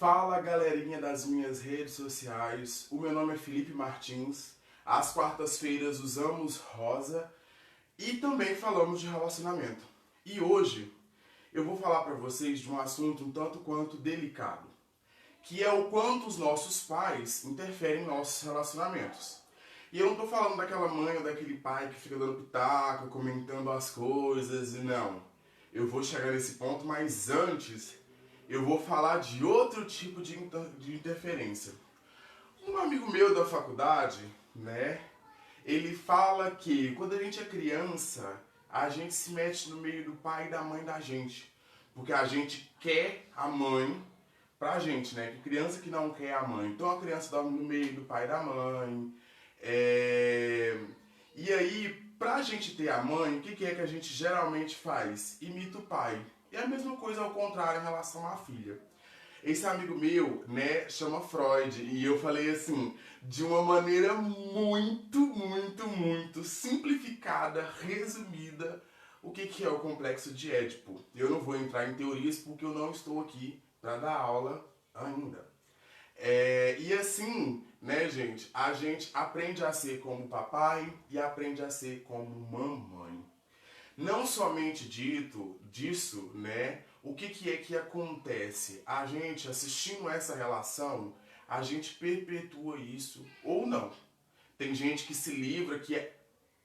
Fala galerinha das minhas redes sociais, o meu nome é Felipe Martins, às quartas-feiras usamos rosa e também falamos de relacionamento. E hoje eu vou falar para vocês de um assunto um tanto quanto delicado, que é o quanto os nossos pais interferem em nossos relacionamentos. E eu não tô falando daquela mãe ou daquele pai que fica dando pitaco, comentando as coisas, e não. Eu vou chegar nesse ponto, mas antes eu vou falar de outro tipo de interferência. Um amigo meu da faculdade, né, ele fala que quando a gente é criança, a gente se mete no meio do pai e da mãe da gente. Porque a gente quer a mãe pra gente, né? Que criança que não quer a mãe. Então a criança dorme no meio do pai e da mãe. E aí, pra gente ter a mãe, o que é que a gente geralmente faz? Imita o pai. E a mesma coisa ao contrário em relação à filha. Esse amigo meu, né, chama Freud, e eu falei assim, de uma maneira muito simplificada, resumida, o que é o complexo de Édipo. Eu não vou entrar em teorias porque eu não estou aqui para dar aula ainda. E assim, né, gente, a gente aprende a ser como papai e aprende a ser como mamãe. Não somente disso, né? O que é que acontece? A gente assistindo essa relação, a gente perpetua isso ou não. Tem gente que se livra,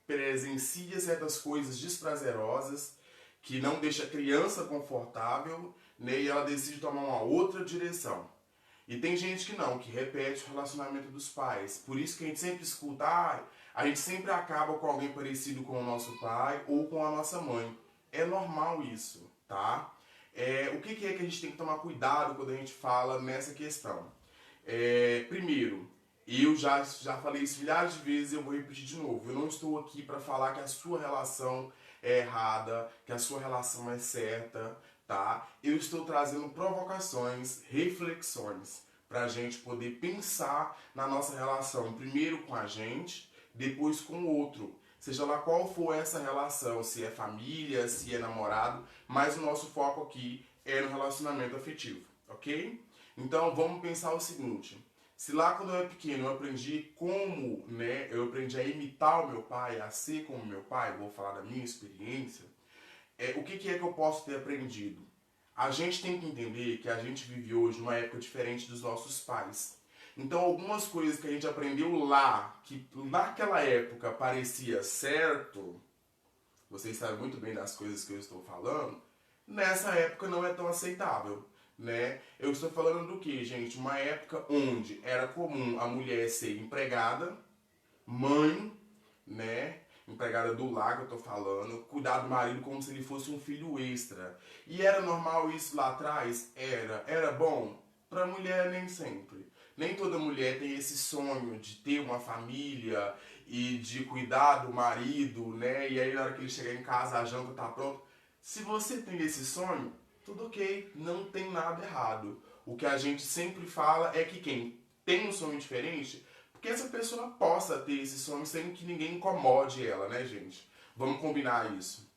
presencia certas coisas desprazerosas, que não deixa a criança confortável, né? E ela decide tomar uma outra direção. E tem gente que não, que repete o relacionamento dos pais. Por isso que a gente sempre escuta, a gente sempre acaba com alguém parecido com o nosso pai ou com a nossa mãe. É normal isso, tá? O que é que a gente tem que tomar cuidado quando a gente fala nessa questão? Primeiro, eu já falei isso milhares de vezes e eu vou repetir de novo. Eu não estou aqui para falar que a sua relação é errada, que a sua relação é certa, tá? Eu estou trazendo provocações, reflexões, para a gente poder pensar na nossa relação, primeiro com a gente, depois com o outro. Seja lá qual for essa relação, se é família, se é namorado, mas o nosso foco aqui é no relacionamento afetivo, ok? Então vamos pensar o seguinte, se lá quando eu era pequeno eu aprendi como, né, eu aprendi a imitar o meu pai, a ser como meu pai, vou falar da minha experiência, o que é que eu posso ter aprendido? A gente tem que entender que a gente vive hoje numa época diferente dos nossos pais. Então algumas coisas que a gente aprendeu lá, que naquela época parecia certo, vocês sabem muito bem das coisas que eu estou falando, nessa época não é tão aceitável, né? Eu estou falando do que, gente? Uma época onde era comum a mulher ser empregada, mãe, né? Empregada do lar que eu tô falando, cuidar do marido como se ele fosse um filho extra. E era normal isso lá atrás? Era. Era bom? Pra mulher nem sempre. Nem toda mulher tem esse sonho de ter uma família e de cuidar do marido, né? E aí na hora que ele chegar em casa a janta tá pronta. Se você tem esse sonho, tudo ok, não tem nada errado. O que a gente sempre fala é que quem tem um sonho diferente, porque essa pessoa possa ter esse sonho sem que ninguém incomode ela, né, gente? Vamos combinar isso.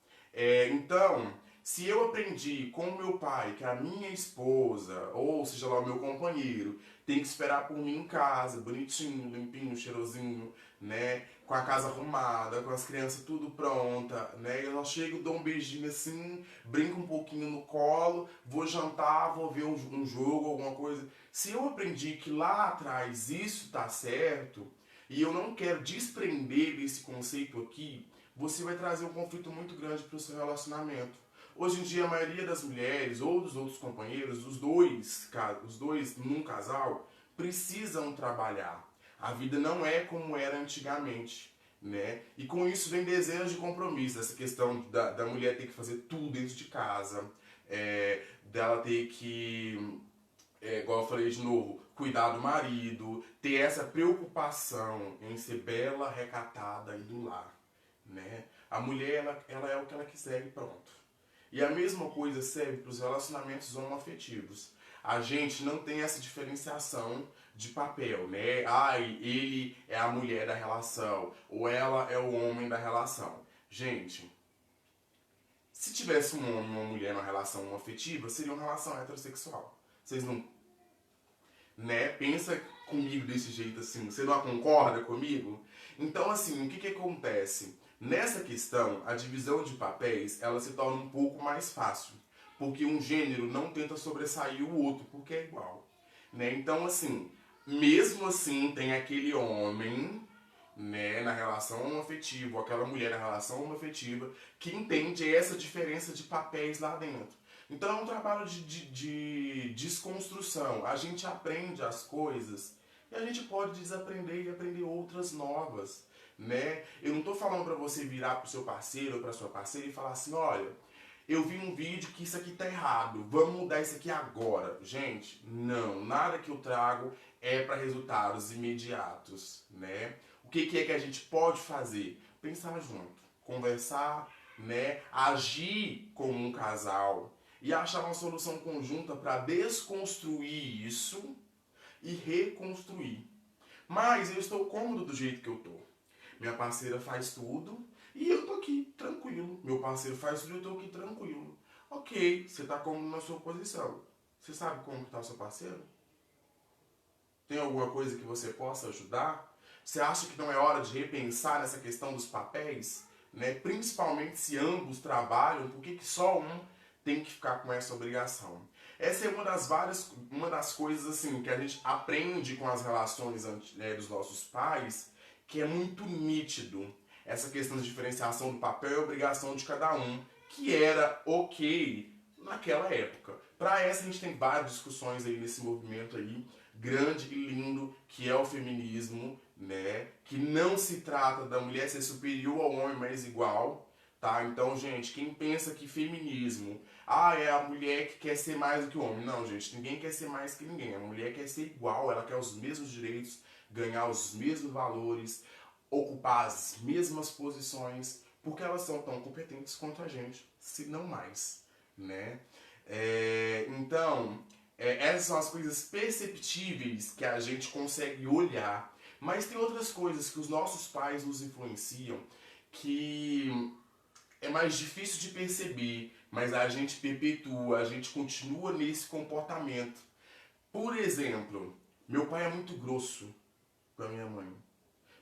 Então, se eu aprendi com o meu pai que a minha esposa, ou seja lá o meu companheiro, tem que esperar por mim em casa, bonitinho, limpinho, cheirosinho, né? Com a casa arrumada, com as crianças tudo pronta, né? Eu chego, dou um beijinho assim, brinco um pouquinho no colo, vou jantar, vou ver um jogo, alguma coisa. Se eu aprendi que lá atrás isso tá certo, e eu não quero desprender desse conceito aqui, você vai trazer um conflito muito grande para o seu relacionamento. Hoje em dia, a maioria das mulheres ou dos outros companheiros, os dois num casal, precisam trabalhar. A vida não é como era antigamente, né? E com isso vem desejo de compromisso, essa questão da mulher ter que fazer tudo dentro de casa, dela ter que, igual eu falei de novo, cuidar do marido, ter essa preocupação em ser bela, recatada e do lar, né? A mulher, ela é o que ela quiser e pronto. E a mesma coisa serve para os relacionamentos homoafetivos. A gente não tem essa diferenciação de papel, né? Ele é a mulher da relação, ou ela é o homem da relação. Gente, se tivesse um homem e uma mulher numa relação homoafetiva, seria uma relação heterossexual. Vocês não né? Pensa comigo desse jeito assim, você não concorda comigo? Então, assim, o que acontece? Nessa questão, a divisão de papéis, ela se torna um pouco mais fácil, porque um gênero não tenta sobressair o outro, porque é igual, né? Então, assim, mesmo assim, tem aquele homem, né, na relação homoafetiva, ou aquela mulher na relação homoafetiva, que entende essa diferença de papéis lá dentro. Então é um trabalho de desconstrução. A gente aprende as coisas e a gente pode desaprender e aprender outras novas, né? Eu não estou falando para você virar pro seu parceiro ou para sua parceira e falar assim, olha, eu vi um vídeo que isso aqui tá errado, vamos mudar isso aqui agora. Gente, não, nada que eu trago é para resultados imediatos, né? O que é que a gente pode fazer? Pensar junto, conversar, né? Agir como um casal e achar uma solução conjunta para desconstruir isso e reconstruir. Mas eu estou cômodo do jeito que eu tô. Minha parceira faz tudo e eu tô aqui tranquilo. Meu parceiro faz tudo e eu tô aqui tranquilo. Ok, você tá cômodo na sua posição. Você sabe como está o seu parceiro? Tem alguma coisa que você possa ajudar? Você acha que não é hora de repensar nessa questão dos papéis? Né? Principalmente se ambos trabalham, por que só um tem que ficar com essa obrigação? Essa é uma das coisas assim que a gente aprende com as relações dos nossos pais, que é muito nítido. Essa questão de diferenciação do papel e obrigação de cada um, que era ok naquela época. Para essa a gente tem várias discussões aí nesse movimento aí, grande e lindo, que é o feminismo, né? Que não se trata da mulher ser superior ao homem, mas igual, tá? Então, gente, quem pensa que feminismo, é a mulher que quer ser mais do que o homem. Não, gente, ninguém quer ser mais que ninguém. A mulher quer ser igual, ela quer os mesmos direitos, ganhar os mesmos valores, ocupar as mesmas posições, porque elas são tão competentes quanto a gente, se não mais, né? Então, essas são as coisas perceptíveis que a gente consegue olhar. Mas tem outras coisas que os nossos pais nos influenciam que é mais difícil de perceber, mas a gente perpetua, a gente continua nesse comportamento. Por exemplo, meu pai é muito grosso com a minha mãe.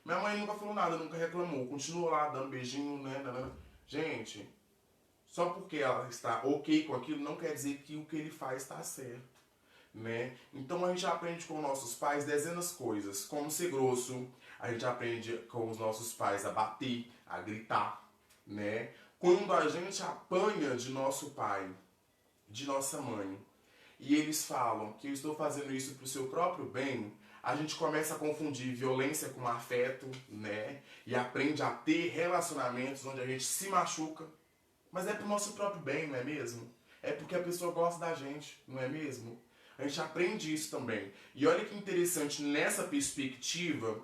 Minha mãe nunca falou nada, nunca reclamou, continuou lá dando beijinho, né? Gente, só porque ela está ok com aquilo não quer dizer que o que ele faz está certo, né? Então a gente aprende com nossos pais dezenas de coisas, como ser grosso, a gente aprende com os nossos pais a bater, a gritar, né? Quando a gente apanha de nosso pai, de nossa mãe, e eles falam que eu estou fazendo isso para o seu próprio bem, a gente começa a confundir violência com afeto, né? E aprende a ter relacionamentos onde a gente se machuca, mas é pro nosso próprio bem, não é mesmo? É porque a pessoa gosta da gente, não é mesmo? A gente aprende isso também. E olha que interessante, nessa perspectiva,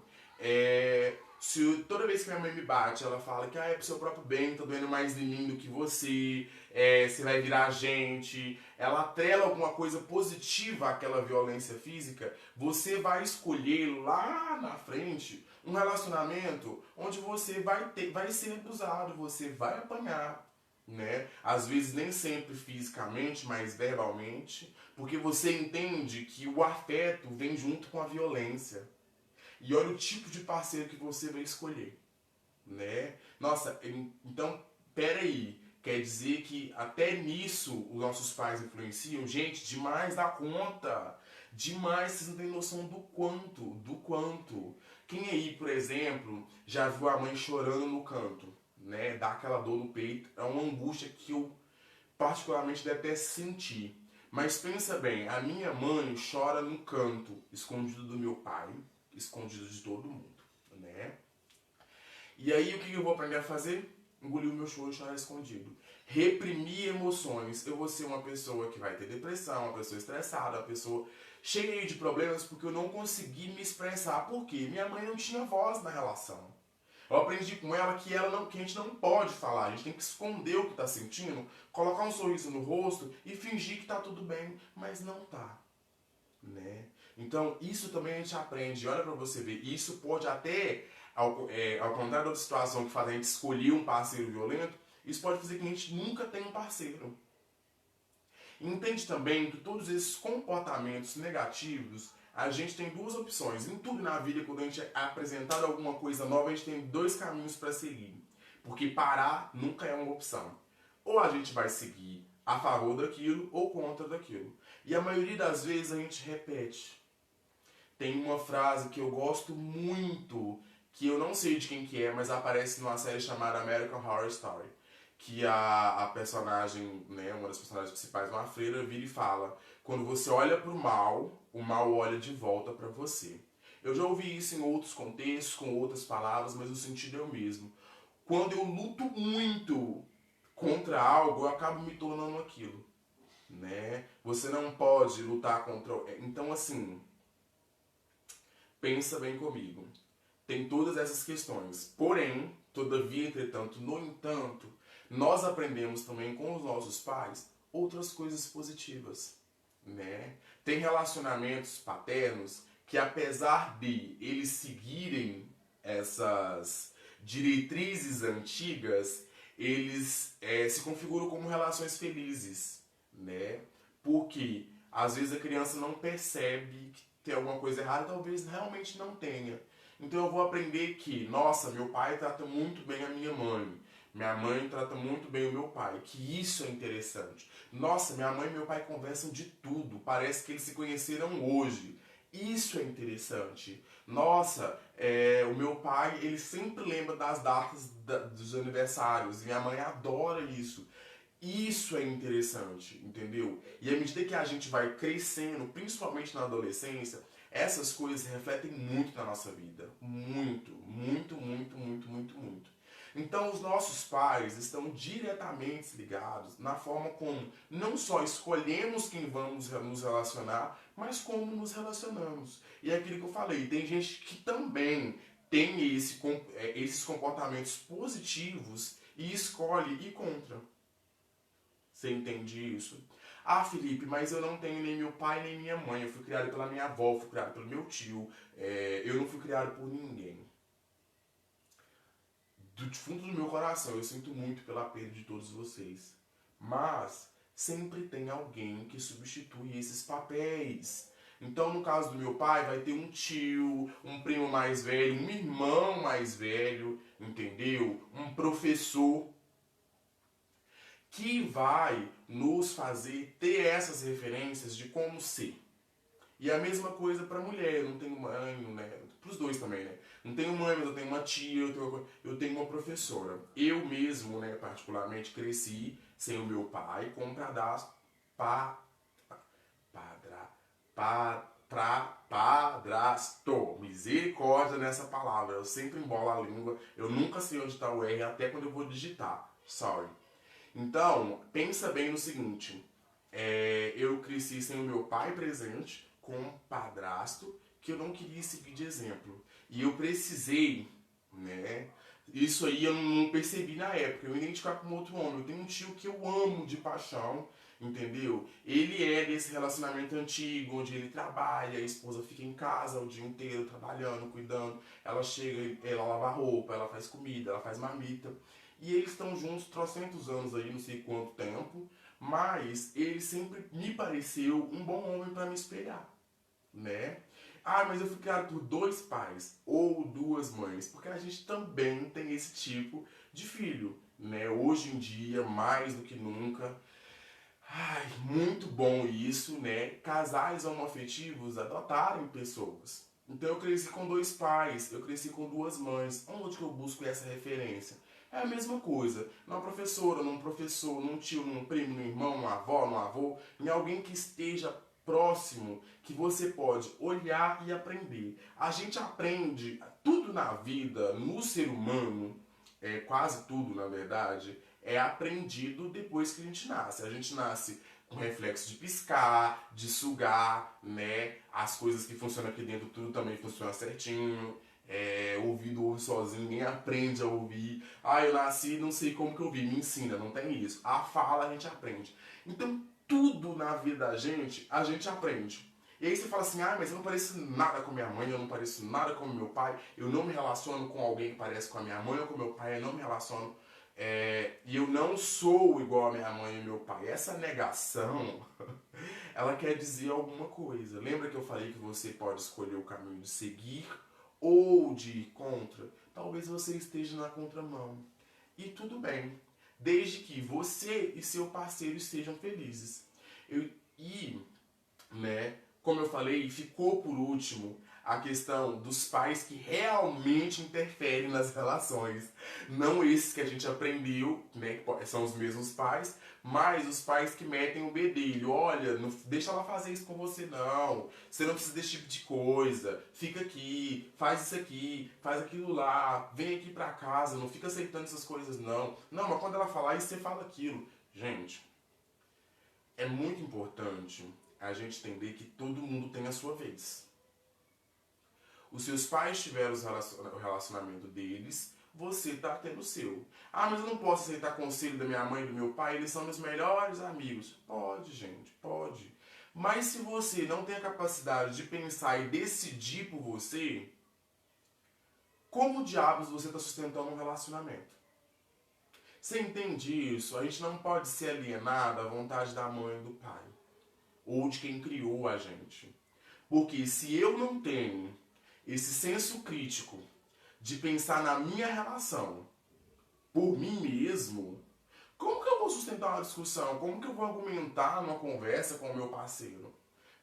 se toda vez que minha mãe me bate, ela fala que é pro seu próprio bem, tá doendo mais em mim do que você, você vai virar gente, ela atrela alguma coisa positiva àquela violência física, você vai escolher lá na frente um relacionamento onde você vai ser abusado, você vai apanhar, né? Às vezes nem sempre fisicamente, mas verbalmente, porque você entende que o afeto vem junto com a violência. E olha o tipo de parceiro que você vai escolher, né? Nossa, então, peraí, quer dizer que até nisso os nossos pais influenciam? Gente, demais da conta, demais, vocês não têm noção do quanto. Quem aí, por exemplo, já viu a mãe chorando no canto, né? Dá aquela dor no peito, é uma angústia que eu particularmente detesto sentir. Mas pensa bem, a minha mãe chora no canto, escondido do meu pai, escondido de todo mundo, né? E aí o que eu vou aprender a fazer? Engolir o meu choro e chorar escondido. Reprimir emoções. Eu vou ser uma pessoa que vai ter depressão, uma pessoa estressada, uma pessoa cheia de problemas porque eu não consegui me expressar. Por quê? Minha mãe não tinha voz na relação. Eu aprendi com ela que que a gente não pode falar, a gente tem que esconder o que está sentindo, colocar um sorriso no rosto e fingir que está tudo bem, mas não tá, né? Então isso também a gente aprende, olha pra você ver, isso pode até, ao contrário da situação que faz a gente escolher um parceiro violento, isso pode fazer que a gente nunca tenha um parceiro. E entende também que todos esses comportamentos negativos A gente tem duas opções. Em tudo na vida, quando a gente é apresentado alguma coisa nova, a gente tem dois caminhos para seguir. Porque parar nunca é uma opção. Ou a gente vai seguir a favor daquilo ou contra daquilo. E a maioria das vezes a gente repete. Tem uma frase que eu gosto muito, que eu não sei de quem que é, mas aparece numa série chamada American Horror Story. Que a personagem, né, uma das personagens principais, uma freira, vira e fala: quando você olha pro mal, o mal olha de volta para você. Eu já ouvi isso em outros contextos, com outras palavras, mas o sentido é o mesmo. Quando eu luto muito contra algo, eu acabo me tornando aquilo, né? Você não pode lutar contra... Então, assim, pensa bem comigo. Tem todas essas questões. Porém, todavia, entretanto, no entanto, nós aprendemos também com os nossos pais outras coisas positivas, né? Tem relacionamentos paternos que, apesar de eles seguirem essas diretrizes antigas, eles se configuram como relações felizes, né? Porque às vezes a criança não percebe que tem alguma coisa errada, talvez realmente não tenha. Então eu vou aprender que, nossa, meu pai trata muito bem a minha mãe trata muito bem o meu pai, que isso é interessante. Nossa, minha mãe e meu pai conversam de tudo, parece que eles se conheceram hoje. Isso é interessante. Nossa, o meu pai, ele sempre lembra das datas dos aniversários. Minha mãe adora isso. Isso é interessante, entendeu? E à medida que a gente vai crescendo, principalmente na adolescência, essas coisas refletem muito na nossa vida. Muito, muito, muito, muito, muito, muito. Então os nossos pais estão diretamente ligados na forma como não só escolhemos quem vamos nos relacionar, mas como nos relacionamos. E é aquilo que eu falei, tem gente que também tem esses comportamentos positivos e escolhe ir contra. Você entende isso? Ah, Felipe, mas eu não tenho nem meu pai nem minha mãe. Eu fui criado pela minha avó, fui criado pelo meu tio. Eu não fui criado por ninguém. Do fundo do meu coração, eu sinto muito pela perda de todos vocês. Mas sempre tem alguém que substitui esses papéis. Então, no caso do meu pai, vai ter um tio, um primo mais velho, um irmão mais velho, entendeu? Um professor que vai nos fazer ter essas referências de como ser. E a mesma coisa para mulher, eu não tenho mãe, né? Para os dois também, né? Não tenho mãe, mas eu tenho uma tia, eu tenho uma professora. Eu mesmo, né, particularmente, cresci sem o meu pai com um padrasto, padrasto. Misericórdia nessa palavra, eu sempre embolo a língua, eu nunca sei onde está o R até quando eu vou digitar. Sorry. Então, pensa bem no seguinte, eu cresci sem o meu pai presente, com um padrasto que eu não queria seguir de exemplo. E eu precisei, né? Isso aí eu não percebi na época, eu me identificar com outro homem. Eu tenho um tio que eu amo de paixão, entendeu? Ele é desse relacionamento antigo, onde ele trabalha, a esposa fica em casa o dia inteiro trabalhando, cuidando. Ela chega, ela lava roupa, ela faz comida, ela faz marmita. E eles estão juntos trocentos anos aí, não sei quanto tempo, mas ele sempre me pareceu um bom homem para me espelhar, né? Ah, mas eu fui criado por dois pais ou duas mães, porque a gente também tem esse tipo de filho, né? Hoje em dia, mais do que nunca. Ai, muito bom isso, né? Casais homoafetivos adotarem pessoas. Então eu cresci com dois pais, eu cresci com duas mães. Onde que eu busco essa referência? É a mesma coisa. Numa professora, num professor, num tio, num primo, num irmão, numa avó, num avô, em alguém que esteja próximo, que você pode olhar e aprender. A gente aprende tudo na vida, no ser humano, quase tudo na verdade, é aprendido depois que a gente nasce. A gente nasce com reflexo de piscar, de sugar, né? As coisas que funcionam aqui dentro, tudo também funciona certinho. Ouvido ouve sozinho, ninguém aprende a ouvir. Ah, eu nasci, não sei como que eu ouvi, me ensina, não tem isso. A fala a gente aprende. Então, tudo na vida da gente, a gente aprende. E aí você fala assim, ah, mas eu não pareço nada com minha mãe, eu não pareço nada com meu pai, eu não me relaciono com alguém que parece com a minha mãe ou com meu pai, eu não me relaciono. E eu não sou igual a minha mãe e meu pai. Essa negação, ela quer dizer alguma coisa. Lembra que eu falei que você pode escolher o caminho de seguir ou de ir contra? Talvez você esteja na contramão. E tudo bem, desde que você e seu parceiro estejam felizes. E, né, como eu falei, ficou por último a questão dos pais que realmente interferem nas relações. Não esses que a gente aprendeu, né, que são os mesmos pais, mas os pais que metem o bedelho. Olha, não deixa ela fazer isso com você não. Você não precisa desse tipo de coisa. Fica aqui, faz isso aqui, faz aquilo lá. Vem aqui pra casa, não fica aceitando essas coisas não. Não, mas quando ela falar isso, você fala aquilo. Gente, é muito importante a gente entender que todo mundo tem a sua vez. Os seus pais tiveram o relacionamento deles, você está tendo o seu. Ah, mas eu não posso aceitar conselho da minha mãe e do meu pai, eles são meus melhores amigos. Pode, gente, pode. Mas se você não tem a capacidade de pensar e decidir por você, como diabos você está sustentando um relacionamento? Você entende isso? A gente não pode ser alienado à vontade da mãe e do pai. Ou de quem criou a gente. Porque se eu não tenho esse senso crítico de pensar na minha relação por mim mesmo, como que eu vou sustentar uma discussão? Como que eu vou argumentar numa conversa com o meu parceiro?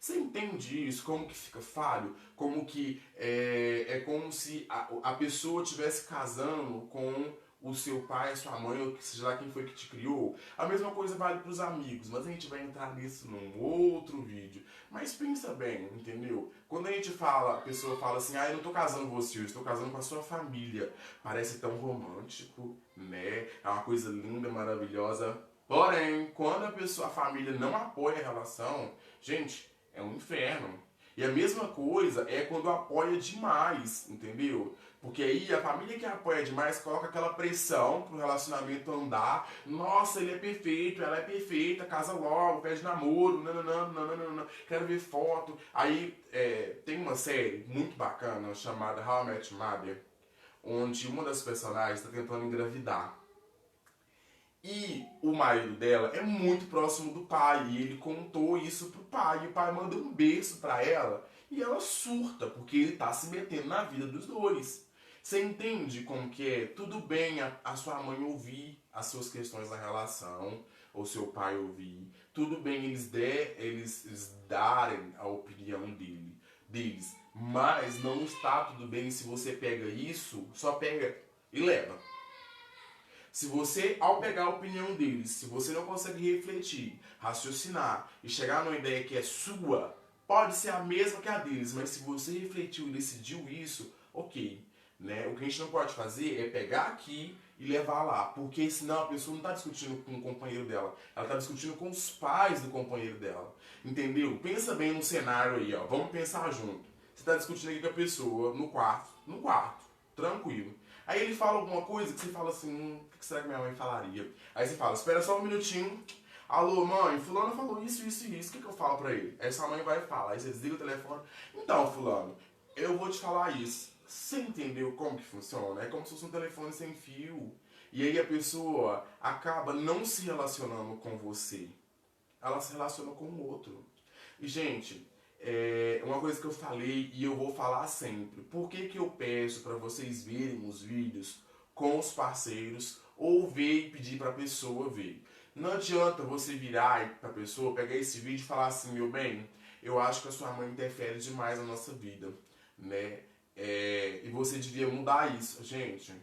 Você entende isso? Como que fica falho? Como que é como se a pessoa estivesse casando com o seu pai, a sua mãe, ou seja lá quem foi que te criou. A mesma coisa vale para os amigos, mas a gente vai entrar nisso num outro vídeo. Mas pensa bem, entendeu? Quando a gente fala, a pessoa fala assim, ah, eu não tô casando com você, eu estou casando com a sua família. Parece tão romântico, né? É uma coisa linda, maravilhosa. Porém, quando a família não apoia a relação, gente, é um inferno. E a mesma coisa é quando apoia demais, entendeu? Porque aí a família que apoia demais coloca aquela pressão pro relacionamento andar. Nossa, ele é perfeito, ela é perfeita, casa logo, pede namoro, nananana, quero ver foto. Aí tem uma série muito bacana chamada How I Met Your Mother, onde uma das personagens está tentando engravidar. E o marido dela é muito próximo do pai, e ele contou isso pro pai, e o pai manda um berço pra ela, e ela surta, porque ele tá se metendo na vida dos dois. Você entende como que é? Tudo bem a sua mãe ouvir as suas questões da relação, ou seu pai ouvir. Tudo bem eles darem a opinião deles. Mas não está tudo bem se você pega isso, só pega e leva. Se você, ao pegar a opinião deles, se você não consegue refletir, raciocinar e chegar numa ideia que é sua, pode ser a mesma que a deles, mas se você refletiu e decidiu isso, ok. Né? O que a gente não pode fazer é pegar aqui e levar lá, porque senão a pessoa não está discutindo com o companheiro dela, ela está discutindo com os pais do companheiro dela. Entendeu? Pensa bem no cenário aí, ó. Vamos pensar junto. Você está discutindo aqui com a pessoa no quarto, tranquilo. Aí ele fala alguma coisa que você fala assim, o que será que minha mãe falaria? Aí você fala, espera só um minutinho. Alô, mãe, fulano falou isso, isso e isso, o que eu falo pra ele? Aí sua mãe vai falar, aí você desliga o telefone. Então, fulano, eu vou te falar isso. Você entendeu como que funciona? É como se fosse um telefone sem fio. E aí a pessoa acaba não se relacionando com você. Ela se relaciona com o outro. E, gente, uma coisa que eu falei e eu vou falar sempre. Por que que eu peço para vocês verem os vídeos com os parceiros ou ver e pedir para a pessoa ver? Não adianta você virar para a pessoa, pegar esse vídeo e falar assim, meu bem, eu acho que a sua mãe interfere demais na nossa vida, né? E você devia mudar isso. Gente,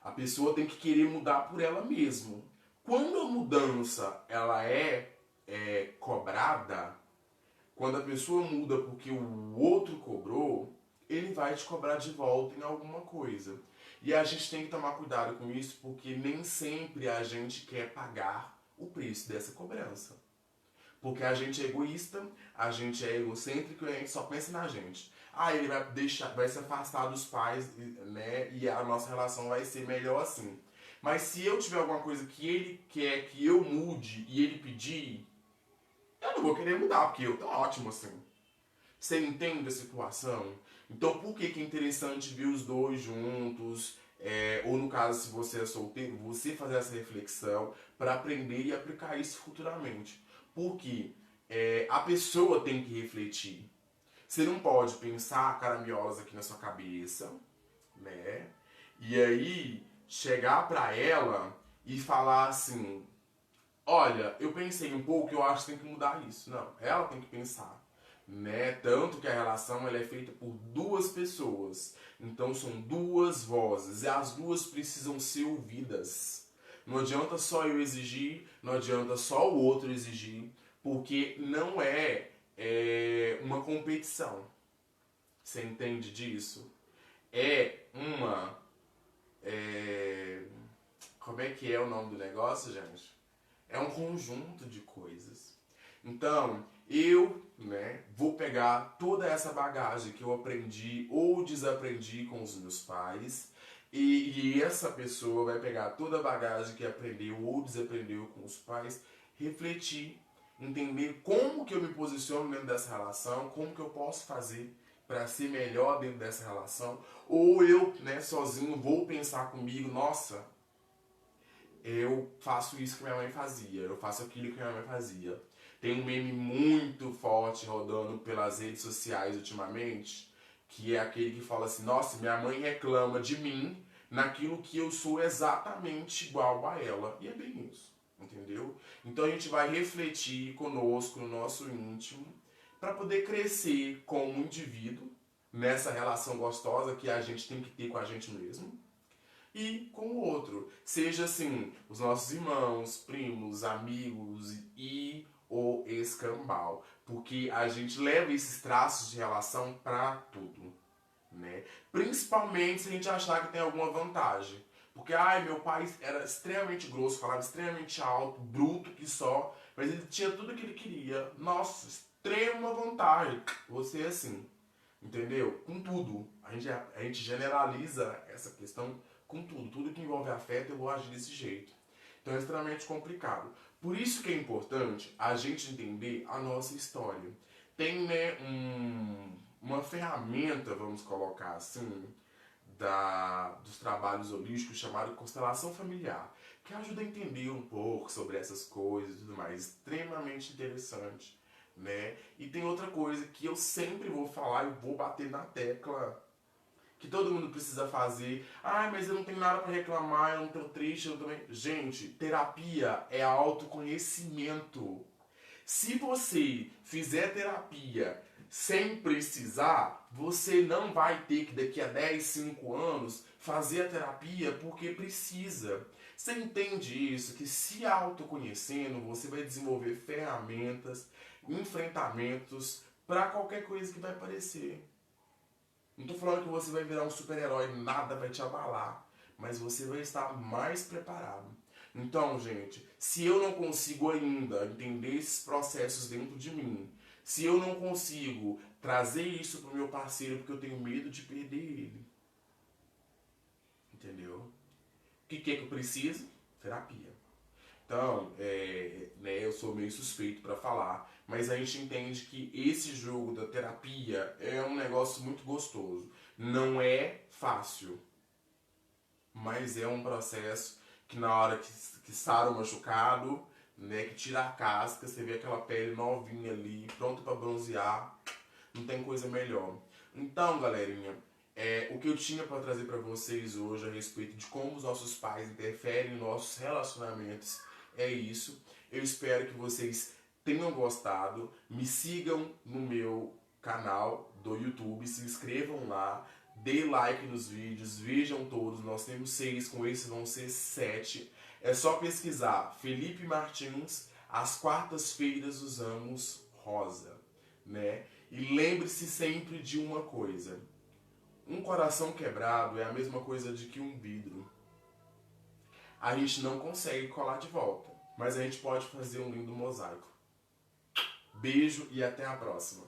a pessoa tem que querer mudar por ela mesma. Quando a mudança ela é cobrada, quando a pessoa muda porque o outro cobrou, ele vai te cobrar de volta em alguma coisa. E a gente tem que tomar cuidado com isso, porque nem sempre a gente quer pagar o preço dessa cobrança. Porque a gente é egoísta, a gente é egocêntrico e a gente só pensa na gente. Ah, ele vai se afastar dos pais, né? E a nossa relação vai ser melhor assim. Mas se eu tiver alguma coisa que ele quer que eu mude e ele pedir, eu não vou querer mudar, porque eu tô ótimo assim. Você entende a situação? Então por que é interessante ver os dois juntos, ou no caso, se você é solteiro, você fazer essa reflexão para aprender e aplicar isso futuramente. Porque a pessoa tem que refletir. Você não pode pensar caramiolas aqui na sua cabeça, né? E aí chegar para ela e falar assim: olha, eu pensei um pouco, eu acho que tem que mudar isso. Não, ela tem que pensar, né? Tanto que a relação ela é feita por duas pessoas. Então são duas vozes e as duas precisam ser ouvidas. Não adianta só eu exigir, não adianta só o outro exigir, porque não é uma competição. Você entende disso? É uma. Como é que é o nome do negócio, gente? É um conjunto de coisas. Então, eu, né, vou pegar toda essa bagagem que eu aprendi ou desaprendi com os meus pais e essa pessoa vai pegar toda a bagagem que aprendeu ou desaprendeu com os pais, refletir, entender como que eu me posiciono dentro dessa relação, como que eu posso fazer para ser melhor dentro dessa relação, ou eu, né, sozinho vou pensar comigo, nossa, eu faço isso que minha mãe fazia, eu faço aquilo que minha mãe fazia. Tem um meme muito forte rodando pelas redes sociais ultimamente, que é aquele que fala assim, nossa, minha mãe reclama de mim naquilo que eu sou exatamente igual a ela. E é bem isso, entendeu? Então a gente vai refletir conosco, no nosso íntimo, para poder crescer como indivíduo, nessa relação gostosa que a gente tem que ter com a gente mesmo, e com o outro. Seja assim, os nossos irmãos, primos, amigos e o escambau. Porque a gente leva esses traços de relação pra tudo, né? Principalmente se a gente achar que tem alguma vantagem. Porque, ai, meu pai era extremamente grosso, falava extremamente alto, bruto que só, mas ele tinha tudo que ele queria. Nossa, extrema vantagem. Você é assim, entendeu? Com tudo. A gente generaliza essa questão com tudo. Tudo que envolve afeto, eu vou agir desse jeito. Então é extremamente complicado. Por isso que é importante a gente entender a nossa história. Tem, né, uma ferramenta, vamos colocar assim, dos trabalhos holísticos chamado constelação familiar, que ajuda a entender um pouco sobre essas coisas e tudo mais. Extremamente interessante, né? E tem outra coisa que eu sempre vou falar e vou bater na tecla que todo mundo precisa fazer. Ai, mas eu não tenho nada para reclamar, eu não tô triste, eu também. Gente, terapia é autoconhecimento. Se você fizer terapia sem precisar, você não vai ter que daqui a 10, 5 anos fazer a terapia porque precisa. Você entende isso? Que se autoconhecendo, você vai desenvolver ferramentas, enfrentamentos para qualquer coisa que vai aparecer. Não tô falando que você vai virar um super-herói, nada vai te abalar, mas você vai estar mais preparado. Então, gente, se eu não consigo ainda entender esses processos dentro de mim, se eu não consigo trazer isso pro meu parceiro porque eu tenho medo de perder ele, entendeu? O que é que eu preciso? Terapia. Então, né, eu sou meio suspeito para falar, mas a gente entende que esse jogo da terapia é um negócio muito gostoso. Não é fácil, mas é um processo que na hora que sara o machucado, né, que tira a casca, você vê aquela pele novinha ali, pronta para bronzear, não tem coisa melhor. Então, galerinha, o que eu tinha para trazer para vocês hoje a respeito de como os nossos pais interferem em nossos relacionamentos é isso. Eu espero que vocês tenham gostado. Me sigam no meu canal do YouTube, se inscrevam lá, dê like nos vídeos, vejam todos. Nós temos 6, com esse vão ser 7. É só pesquisar Felipe Martins, às quartas-feiras usamos rosa, né? E lembre-se sempre de uma coisa: um coração quebrado é a mesma coisa de que um vidro. A gente não consegue colar de volta, mas a gente pode fazer um lindo mosaico. Beijo e até a próxima.